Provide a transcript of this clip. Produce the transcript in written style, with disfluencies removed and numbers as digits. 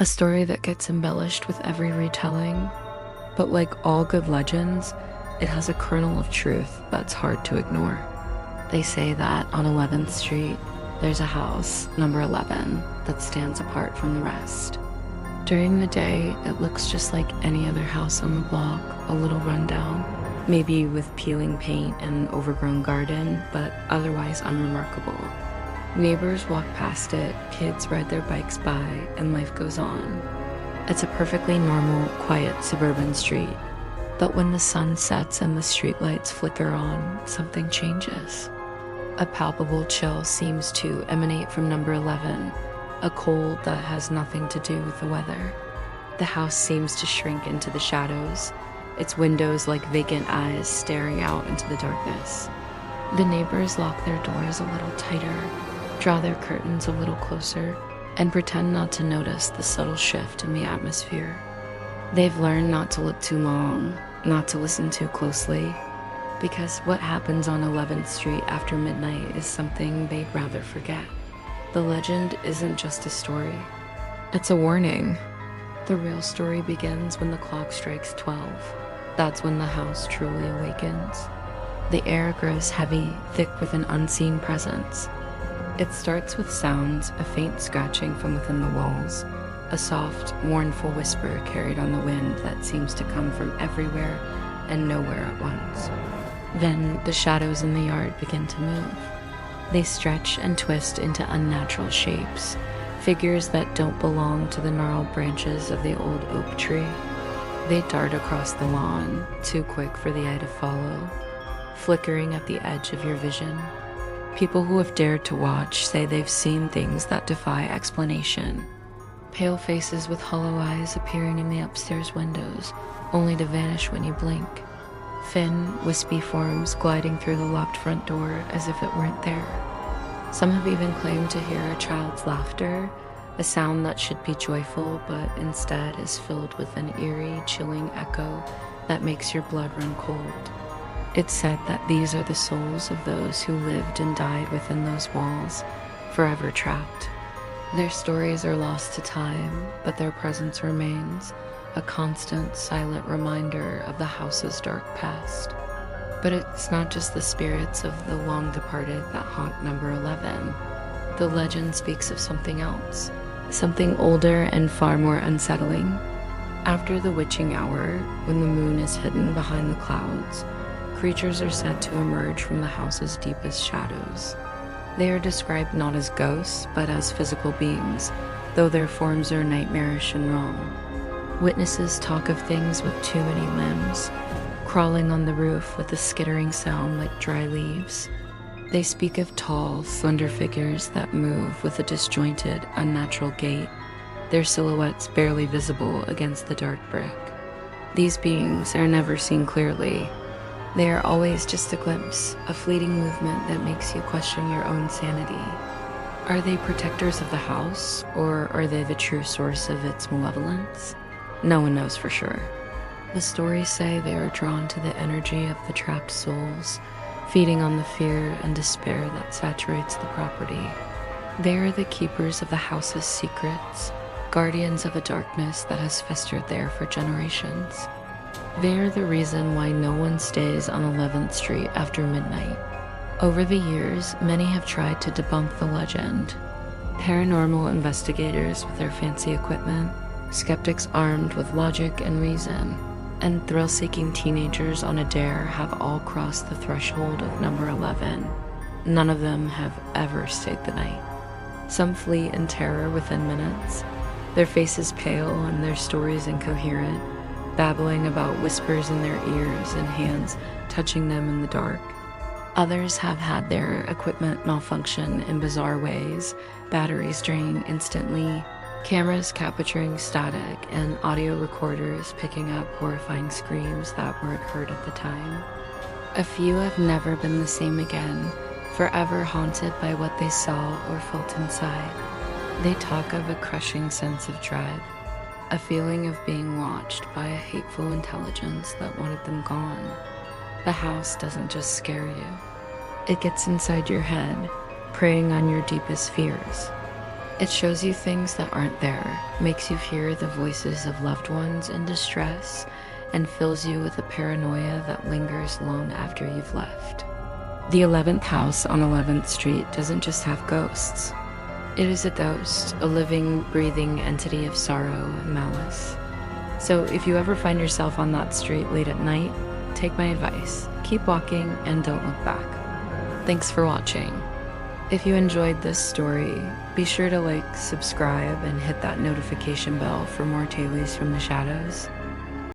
A story that gets embellished with every retelling, but like all good legends, it has a kernel of truth that's hard to ignore. They say that on 11th Street, there's a house, number 11, that stands apart from the rest. During the day, it looks just like any other house on the block, a little rundown, maybe with peeling paint and an overgrown garden, but otherwise unremarkable. Neighbors walk past it, kids ride their bikes by, and life goes on. It's a perfectly normal, quiet suburban street. But when the sun sets and the streetlights flicker on, something changes. A palpable chill seems to emanate from number 11, a cold that has nothing to do with the weather. The house seems to shrink into the shadows, its windows like vacant eyes staring out into the darkness. The neighbors lock their doors a little tighter, draw their curtains a little closer, and pretend not to notice the subtle shift in the atmosphere. They've learned not to look too long, not to listen too closely, because what happens on 11th Street after midnight is something they'd rather forget. The legend isn't just a story, it's a warning. The real story begins when the clock strikes 12. That's when the house truly awakens. The air grows heavy, thick with an unseen presence. It starts with sounds, a faint scratching from within the walls, a soft, mournful whisper carried on the wind that seems to come from everywhere and nowhere at once. Then the shadows in the yard begin to move. They stretch and twist into unnatural shapes, figures that don't belong to the gnarled branches of the old oak tree. They dart across the lawn, too quick for the eye to follow, flickering at the edge of your vision. People who have dared to watch say they've seen things that defy explanation. Pale faces with hollow eyes appearing in the upstairs windows, only to vanish when you blink. Thin, wispy forms gliding through the locked front door as if it weren't there. Some have even claimed to hear a child's laughter, a sound that should be joyful but instead is filled with an eerie, chilling echo that makes your blood run cold. It's said that these are the souls of those who lived and died within those walls, forever trapped. Their stories are lost to time, but their presence remains, a constant, silent reminder of the house's dark past. But it's not just the spirits of the long departed that haunt number 11. The legend speaks of something else, something older and far more unsettling. After the witching hour, when the moon is hidden behind the clouds, creatures are said to emerge from the house's deepest shadows. They are described not as ghosts, but as physical beings, though their forms are nightmarish and wrong. Witnesses talk of things with too many limbs, crawling on the roof with a skittering sound like dry leaves. They speak of tall, slender figures that move with a disjointed, unnatural gait, their silhouettes barely visible against the dark brick. These beings are never seen clearly. They are always just a glimpse, a fleeting movement that makes you question your own sanity. Are they protectors of the house, or are they the true source of its malevolence? No one knows for sure. The stories say they are drawn to the energy of the trapped souls, feeding on the fear and despair that saturates the property. They are the keepers of the house's secrets, guardians of a darkness that has festered there for generations. They are the reason why no one stays on 11th Street after midnight. Over the years, many have tried to debunk the legend. Paranormal investigators with their fancy equipment, skeptics armed with logic and reason, and thrill-seeking teenagers on a dare have all crossed the threshold of number 11. None of them have ever stayed the night. Some flee in terror within minutes, their faces pale and their stories incoherent, babbling about whispers in their ears and hands touching them in the dark. Others have had their equipment malfunction in bizarre ways, batteries drain instantly, cameras capturing static, and audio recorders picking up horrifying screams that weren't heard at the time. A few have never been the same again, forever haunted by what they saw or felt inside. They talk of a crushing sense of dread, a feeling of being watched by a hateful intelligence that wanted them gone. The house doesn't just scare you. It gets inside your head, preying on your deepest fears. It shows you things that aren't there, makes you hear the voices of loved ones in distress, and fills you with a paranoia that lingers long after you've left. The 11th house on 11th Street doesn't just have ghosts. It is a ghost, a living, breathing entity of sorrow and malice. So if you ever find yourself on that street late at night, take my advice. Keep walking and don't look back. Thanks for watching. If you enjoyed this story, be sure to like, subscribe, and hit that notification bell for more tales from the shadows.